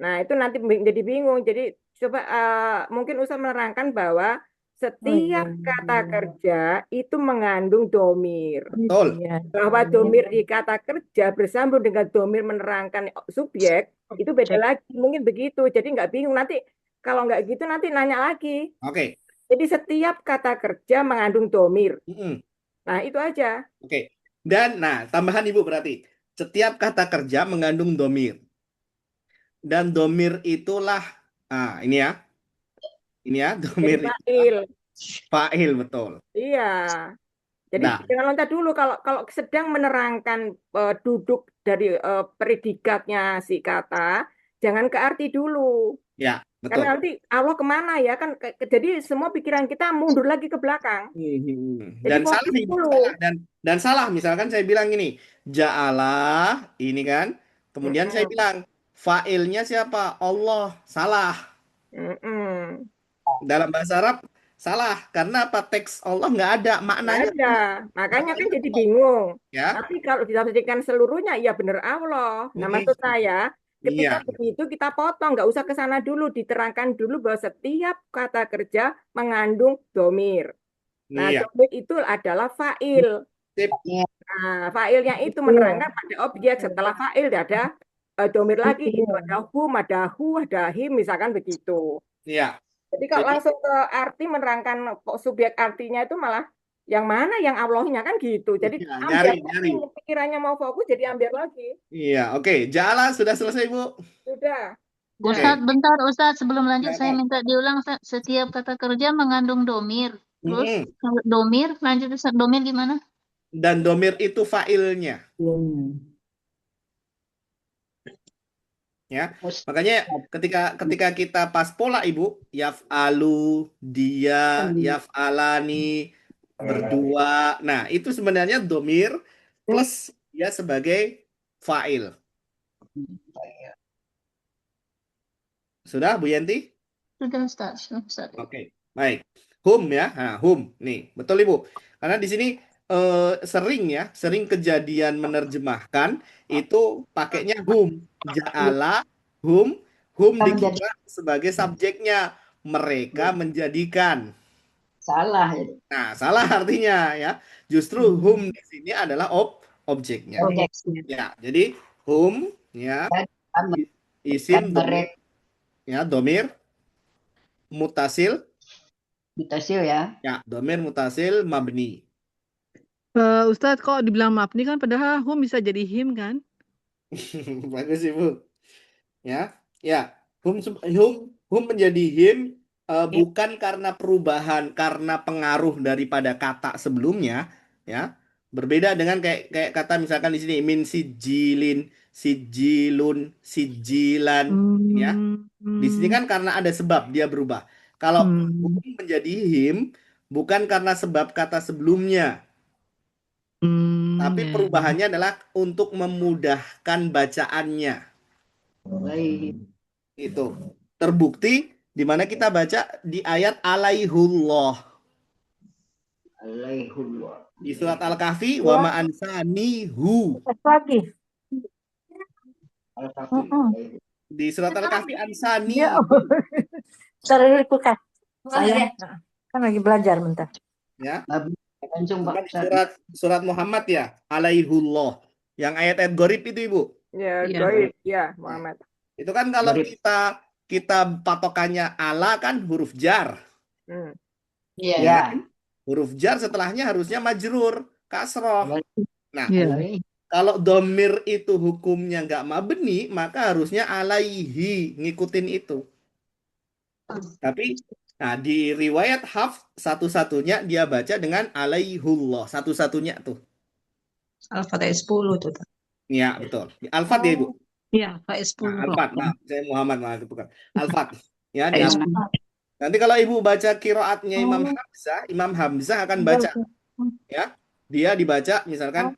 Nah, itu nanti jadi bingung. Jadi coba mungkin Ustadz menerangkan bahwa setiap kata kerja itu mengandung domir. Betul. Bahwa domir di kata kerja bersambung dengan domir menerangkan subjek, itu beda lagi. Mungkin begitu. Jadi nggak bingung. Nanti kalau nggak gitu nanti nanya lagi. Oke. Jadi setiap kata kerja mengandung domir. Nah, itu aja. Oke. Dan, tambahan Ibu berarti. Setiap kata kerja mengandung domir. Dan domir itulah, ini ya, domir fa'il. Fa'il, betul. Iya. Jadi jangan loncat dulu kalau sedang menerangkan duduk dari predikatnya si kata, jangan ke arti dulu. Ya, betul. Karena nanti Allah kemana ya kan? Jadi semua pikiran kita mundur lagi ke belakang. Dan salah nih, dan salah. Misalkan saya bilang ini, ja'ala, ini kan. Kemudian saya bilang, fa'ilnya siapa? Allah. Salah. Dalam bahasa Arab, salah. Karena apa? Teks Allah nggak ada maknanya. Nggak ada. Makanya kan jadi bingung. Ya. Tapi kalau ditafsirkan seluruhnya, ya benar Allah. Nah, maksud saya, ketika begitu kita potong, nggak usah ke sana dulu, diterangkan dulu bahwa setiap kata kerja mengandung domir. Nah, domir itu adalah fa'il. Nah, fa'ilnya itu menerangkan pada objek. Setelah fa'il ada domir lagi, itu ada hum, ada hu, ada him, misalkan begitu. Iya. Jadi kalau langsung ke arti menerangkan subjek artinya itu malah yang mana yang Allahnya kan gitu. Jadi ambil lagi, pikirannya mau fokus jadi ambil lagi. Iya, oke. Ja'ala sudah selesai, Bu? Sudah. Ustadz, bentar Ustadz, sebelum lanjut saya minta diulang. Setiap kata kerja mengandung domir. Terus domir, lanjut Ustadz, domir gimana? Dan domir itu fa'ilnya. Ya. Makanya ketika kita pas pola Ibu, yaf'alu, dia, yaf'alani, berdua. Nah, itu sebenarnya domir plus dia sebagai fa'il. Sudah, Bu Yanti? Sudah Ustaz. Oke, baik. Hum ya. Nah, hum. Nih, betul Ibu. Karena di sini sering kejadian menerjemahkan itu pakainya hum. Ja'ala, hum dikira sebagai subjeknya. Mereka menjadikan. Salah itu. Nah, salah artinya ya. Justru hum di sini adalah objeknya. Ya, jadi hum ya isim domir ya, domir mutasil ya. ya, domir mutasil mabni. Ustadz, kok dibilang mabni kan padahal hum bisa jadi him kan? Bagus Ibu. Ya, hum menjadi him bukan karena perubahan, karena pengaruh daripada kata sebelumnya, ya. Berbeda dengan kayak kata misalkan di sini min sijilin, sijilun, sijilan, ya. Di sini kan karena ada sebab dia berubah. Kalau hum menjadi him bukan karena sebab kata sebelumnya. Tapi perubahannya adalah untuk memudahkan bacaannya. Itu terbukti di mana kita baca di ayat alaihullah. Di surat Al-Kahfi wa ma ansanihu. Lagi. Di surat Al-Kahfi ansani. Taruh di kulkas. Saya kan lagi belajar bentar. Ya. Surat Muhammad ya, alaihullah. Yang ayat Gharib itu Ibu. Ya, Gharib ya, Muhammad. Itu kan kalau kita patokannya ala kan huruf jar. Ya. Huruf jar setelahnya harusnya majrur, kasroh. Nah, kalau domir itu hukumnya nggak mabni, maka harusnya alaihi, ngikutin itu. Tapi nah, di riwayat Hafs satu-satunya dia baca dengan alaihullah, satu-satunya tuh. Al-Fatihah 10 tuh. Iya, betul. Al-Fat ya, Ibu? Iya, Al-Fatihah 10. Nah, Al-Fat, maaf, saya Muhammad maaf itu bukan. Al-Fat. Ya, di Al-Fat. Nanti kalau Ibu baca qiraatnya Imam Hamzah akan baca ya. Dia dibaca misalkan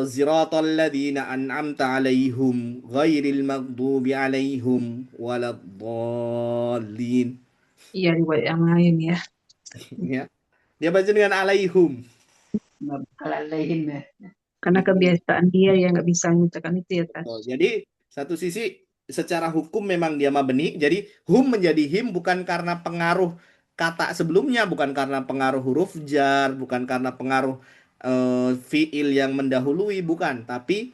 ziratal ladzina an'amta 'alaihim ghairil maghdubi 'alaihim waladdallin. Iya, riwayat yang lain ya. Ya. Dia baca dengan alaihum. Alaihim ya. Karena kebiasaan dia yang nggak bisa mengucapkan itu ya, Tan. Jadi satu sisi secara hukum memang dia mabni, jadi hum menjadi him bukan karena pengaruh kata sebelumnya, bukan karena pengaruh huruf jar, bukan karena pengaruh fiil yang mendahului, bukan, tapi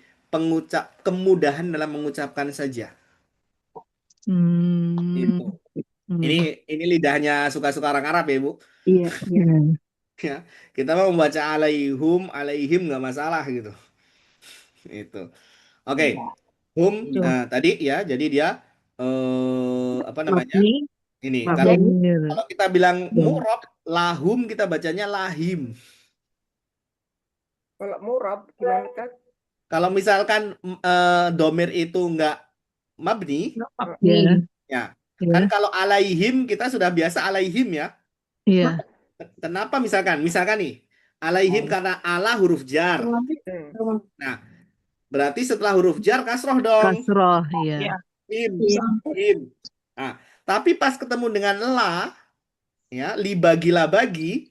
kemudahan dalam mengucapkan saja. Gitu. Ini lidahnya suka-suka orang Arab ya, Bu. Iya. Ya, kita mau membaca alaihum, alaihim nggak masalah gitu. Itu. Oke. Hum tadi ya, jadi dia apa namanya? Ini kalau kita bilang mu'rab, lahum kita bacanya lahim. Kalau mu'rab gimana kan? Kalau misalkan domir itu nggak mabni, ya. Kan kalau alaihim kita sudah biasa alaihim ya. Iya. Kenapa misalkan nih alaihim karena ala huruf jar. Nah, berarti setelah huruf jar kasroh dong. Kasroh, iya. Him. Nah, tapi pas ketemu dengan la, ya, libagi labagi,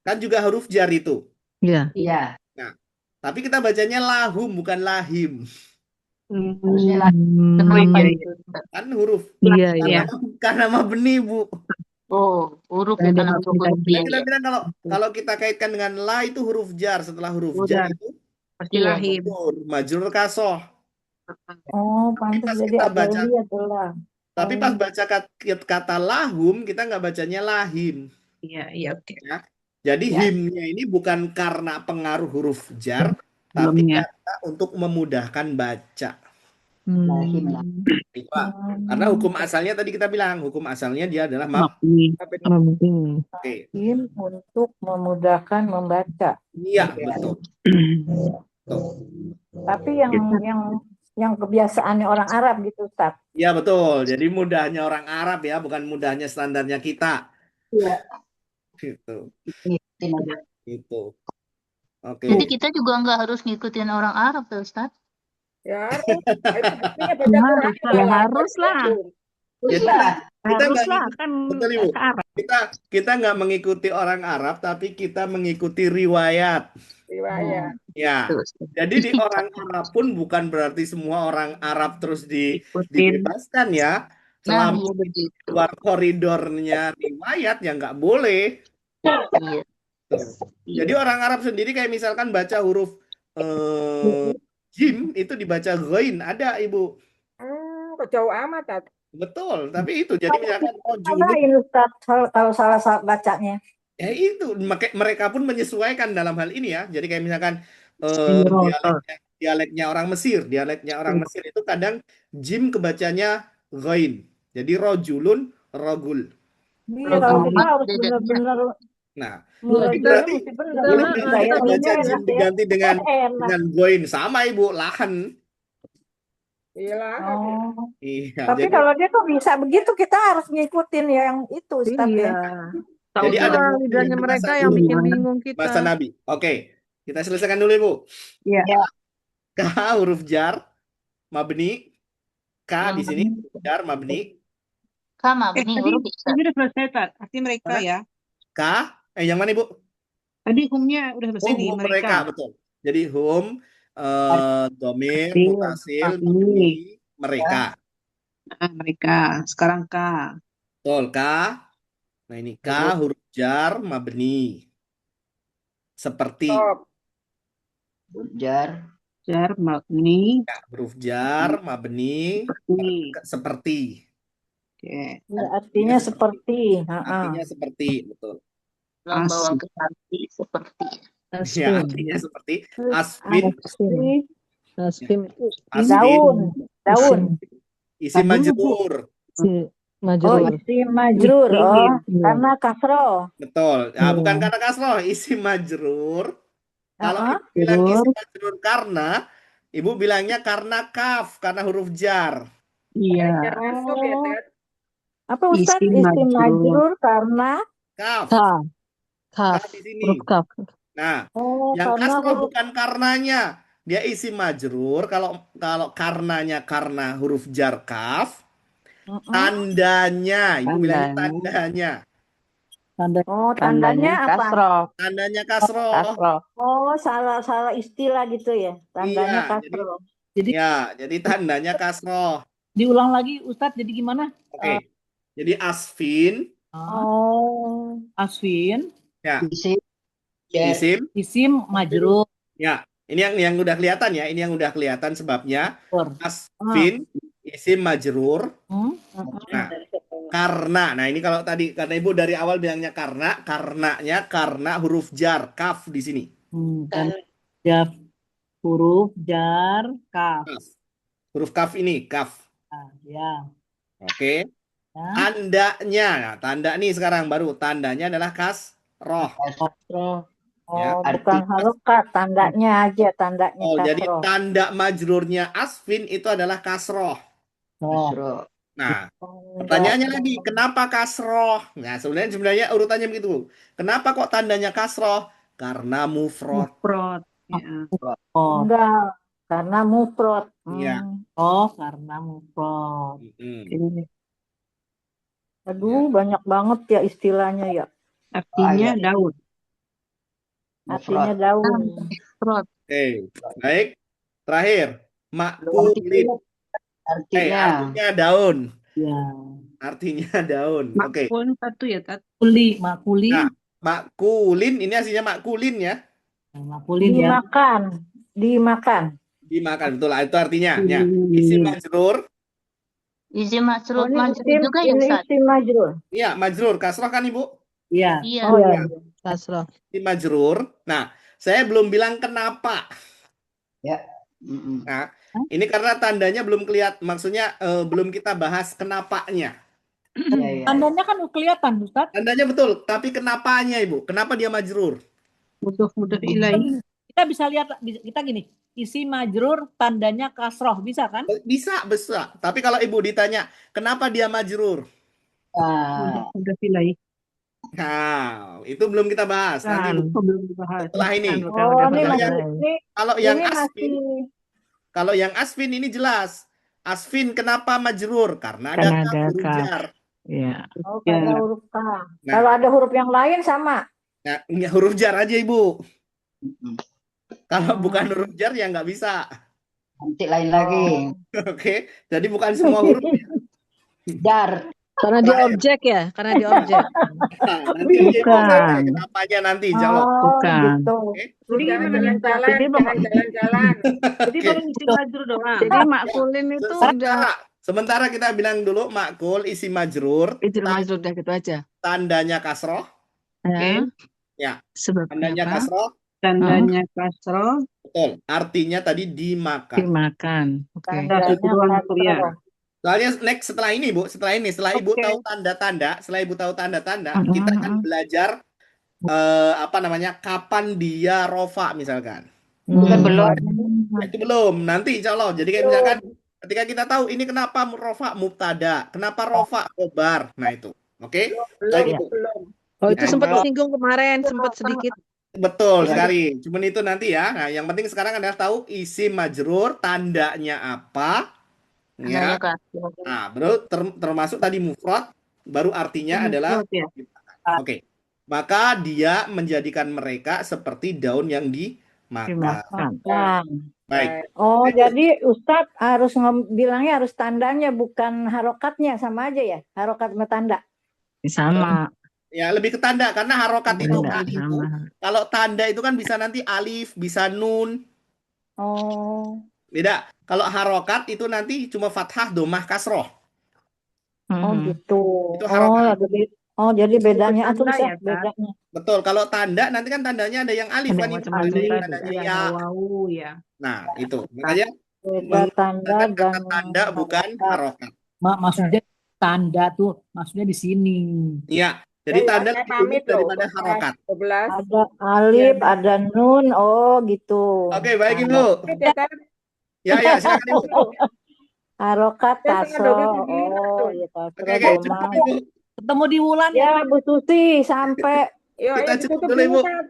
kan juga huruf jar itu. Iya. Iya. Nah, tapi kita bacanya lahum bukan lahim. Kenapa itu? Kan huruf. Iya. Karena mabni, Bu. Oh, huruf ya, karena huruf dia. Kita bilang kalau kita kaitkan dengan la itu huruf jar, setelah huruf jar itu pasti lahim. Majrur kasroh. Oh, pantas jadi Tapi pas baca kata lahum kita nggak bacanya lahim. Iya, oke. Ya. Jadi himnya ini bukan karena pengaruh huruf jar, tapi karena untuk memudahkan baca. Karena hukum asalnya tadi kita bilang, hukum asalnya dia adalah mabni. Oke. Him untuk memudahkan membaca. Iya, betul. Tapi yang yang kebiasaannya orang Arab gitu, Ustaz. Ya betul. Jadi mudahnya orang Arab ya, bukan mudahnya standarnya kita. Iya. Gitu. Ngikutin aja. Gitu. Oke. Jadi kita juga nggak harus ngikutin orang Arab tuh, Ustaz. Ya harus. Itu buktinya baca Ya, Quran ya malah harus lah. Jadi Iya. kita Harus nggak lah, ngikut- kan betul Ibu. ke Arab. Kita nggak mengikuti orang Arab, tapi kita mengikuti riwayat. riwayat. Ya. Tuh, Ustaz. Jadi di orang Arab pun bukan berarti semua orang Arab terus Ikutin. dibebaskan ya. Nah, Selama iya begitu. luar koridornya riwayat ya nggak boleh. Iya. Jadi orang Arab sendiri kayak misalkan baca huruf jim itu dibaca ghain, ada Ibu. Kok jauh amat, Tat? Betul, tapi itu jadi misalkan Cobain Ustaz kalau salah bacanya. ya itu mereka pun menyesuaikan dalam hal ini ya. Jadi kayak misalkan dialeknya orang Mesir, itu kadang jim kebacanya ghain. Jadi rojulun, rogul. Iya, kalau kita harus benar-benar Nah, mulai berarti mesti benar. boleh nggak kita baca Enak jim ya. diganti dengan Enak. ghain? Sama Ibu, lahan. Iyalah. Oh. Iya, Tapi jadi kalau dia kok bisa begitu, kita harus ngikutin yang itu, Ustaz Iya. ya. Tahu Jadi ada pula lidahnya mereka yang bikin bingung bahasa kita. Nabi. Oke, kita selesaikan dulu Ibu. Iya. K huruf jar, mabni. K di sini jar, mabni. Sama, benih huruf bisa. Tadi udah selesai, Tat. Arti mereka Mana? ya. K, yang mana Ibu? Tadi humnya udah selesai di Hum mereka. mereka, betul. Jadi hum, domir, Mutasil, mutasil, mabni. mabni, mereka. Nah, mereka. Sekarang K. Betul, K. Nah ini K huruf jar, mabni. Seperti. Stop. Jar. Jar, mabni. Ya, huruf jar, mabni, seperti. Oke. Ya, artinya seperti. Artinya seperti, betul. Membawa ke arti seperti. Ya, artinya seperti asfin. Asfin itu Daun. Isim majrur. Oh, isim majrur. Oh, karena kasroh. Betul. Ya, bukan karena kasroh, isim majrur. Kalau Ibu bilang isim majrur karena, Ibu bilangnya karena kaf, karena huruf jar. Iya. Masuk ya, Tat? Apa Ustaz? Isim majrur karena Kaf. Kaf. Di sini. Huruf kaf. Nah, karena yang kasroh huruf bukan karenanya. Dia isim majrur. Kalau karenanya karena huruf jar kaf, tandanya, Ibu bilangnya tandanya. Oh, tandanya apa? Kasroh. Tandanya kasroh. Oh, salah istilah gitu ya. Tandanya Iya, kasroh. jadi tandanya kasroh. Diulang lagi, Ustadz, jadi gimana? Oke. Jadi asfin. Oh. Asfin. Ya. Isim. Isim majrur. Ya. Ini yang udah kelihatan ya. Ini yang udah kelihatan sebabnya. Asfin, isim majrur. Nah, karena. Nah, ini kalau tadi karena Ibu dari awal bilangnya karenanya karena huruf jar, kaf di sini. Ya, huruf jar kaf. Huruf kaf ini, kaf. Ya. Oke. Tandanya. Nah, tanda nih sekarang baru tandanya adalah kasroh. Oh, Ya. bukan harokat, tandanya aja, tandanya Oh, jadi kasroh. tanda majrurnya asfin itu adalah kasroh. Kasroh. Nah, pertanyaannya lagi, kenapa kasroh? Nah, sebenarnya urutannya begitu. Kenapa kok tandanya kasroh? Karena mufrad. Enggak, karena mufrad. Iya. Oh, karena mufrad. Aduh, banyak banget ya istilahnya ya. Artinya daun. Artinya daun. Oke, baik. Terakhir, makulin. Artinya daun. Ya. Artinya daun. Oke. Makul satu ya, Tat. Makulin. Nah, makulin ini aslinya makulin ya. Makulin ya. Dimakan. Dimakan, betul lah. Itu artinya. Ya. Isim majrur. Isim majrur juga ya, Ini Ustaz? isim majrur. Iya, majrur. Kasroh kan, Ibu? Iya. Oh, iya. Kasroh. Isim majrur. Nah, saya belum bilang kenapa. Ya. Nah, ini karena tandanya belum kelihatan. Maksudnya belum kita bahas kenapanya. Tandanya kan kelihatan, Ustaz. Tandanya betul, tapi kenapanya, Ibu? Kenapa dia majrur? Mudah ilahi. Kita bisa lihat, kita gini, isim majrur tandanya kasroh, bisa kan? Bisa. Tapi kalau Ibu ditanya, kenapa dia majrur? Udah pilih. Nah, itu belum kita bahas. Nanti Kan. Belum dibahas. setelah ini. Kan udah ini Kalau masih yang ini kalau yang ini asfin, masih kalau yang asfin ini jelas. Asfin kenapa majrur? Karena ada Karena kaf ada huruf kaf. jar. Ya. karena Ya. huruf K. Nah. Kalau ada huruf yang lain sama. Nah, huruf jar aja Ibu. Kalau Oh. bukan huruf jar ya nggak bisa. Nanti lain lagi. Oke, jadi bukan semua huruf ya. Jar. Karena dia objek ya, karena dia objek. Nah, nanti aja Ibu Bukan. saya kenapanya nanti, insya Allah. Oh, Bukan. gitu. Oke. Jadi Jangan memang jalan-jalan, Jadi jangan jalan-jalan. Jadi Oke. baru isim majrur doang. Jadi makulin itu udah Sementara kita bilang dulu makul isi majrur, itu majrur udah gitu aja. tandanya kasroh, Ya. ya, Sebabnya tandanya apa? kasroh, Tandanya kasroh. betul. Artinya tadi dimakan. Dimakan. Oke. Itu doang kuliah. Soalnya next setelah ini Bu, setelah Ibu Oke. tahu tanda-tanda, Mhm, kita akan mhm. belajar apa namanya, kapan dia rofa misalkan. Bukan belum. Nah, itu belum, nanti insya Allah. Jadi kayak misalkan ketika kita tahu ini kenapa rofa mubtada, kenapa rofa khobar, nah itu, oke? Baik Ibu. Oh, itu Nah, sempat kalau- disinggung kemarin, sempat sedikit. Betul Ya. sekali. Cuman itu nanti ya. Nah, yang penting sekarang adalah tahu isim majrur tandanya apa, ya. Nah, baru termasuk tadi mufrad, baru artinya adalah Ya. oke. Maka dia menjadikan mereka seperti daun yang dimakan. Dimakan. Baik. Oh, jadi Ustadz harus bilangnya harus tandanya bukan harokatnya, sama aja ya, harokat sama tanda. Sama. Ya, lebih ke tanda karena harokat itu Tanda alif. sama. Kalau tanda itu kan bisa nanti alif, bisa nun. Oh, Beda. Kalau harokat itu nanti cuma fathah, domah, kasroh. oh Mhm. gitu. Itu harokat. Jadi bedanya Tanda Ustadz, ya, Kak? bedanya. Betul. Kalau tanda nanti kan tandanya ada yang alif Ada kan yang Ibu. macam-macam Ada yang tadi. tandanya Ya, ya. ada wawu ya. Nah, itu. Makanya Beda tanda menggunakan dan kata tanda bukan harokat. Maksudnya tanda tuh, maksudnya di sini. Iya. Jadi tanda saya lebih pamit umum daripada loh. harokat. 12. ada alif, ada nun, oh gitu. Oke, baik Ibu. Pamit ya kan? Ya, silakan Ibu. Harokat Saya kasro, 12:09 oh tuh. ya Oke, kasro oke. domah. Cukup Ibu. Ketemu di Wulan Ya Bu Susi sampai Yuk, Kita ayo cukup ditutup dulu Ibu. Ustaz.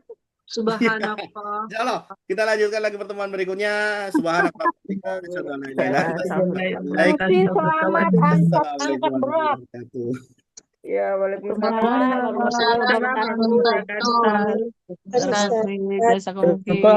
Subhanallah. Insya Allah. Kita lanjutkan lagi pertemuan berikutnya. Subhanallah. Susi selamat angkat berat. Ya, waalaikumsalam. Waalaikumsalam warahmatullahi wabarakatuh. Jazakumullah khairan.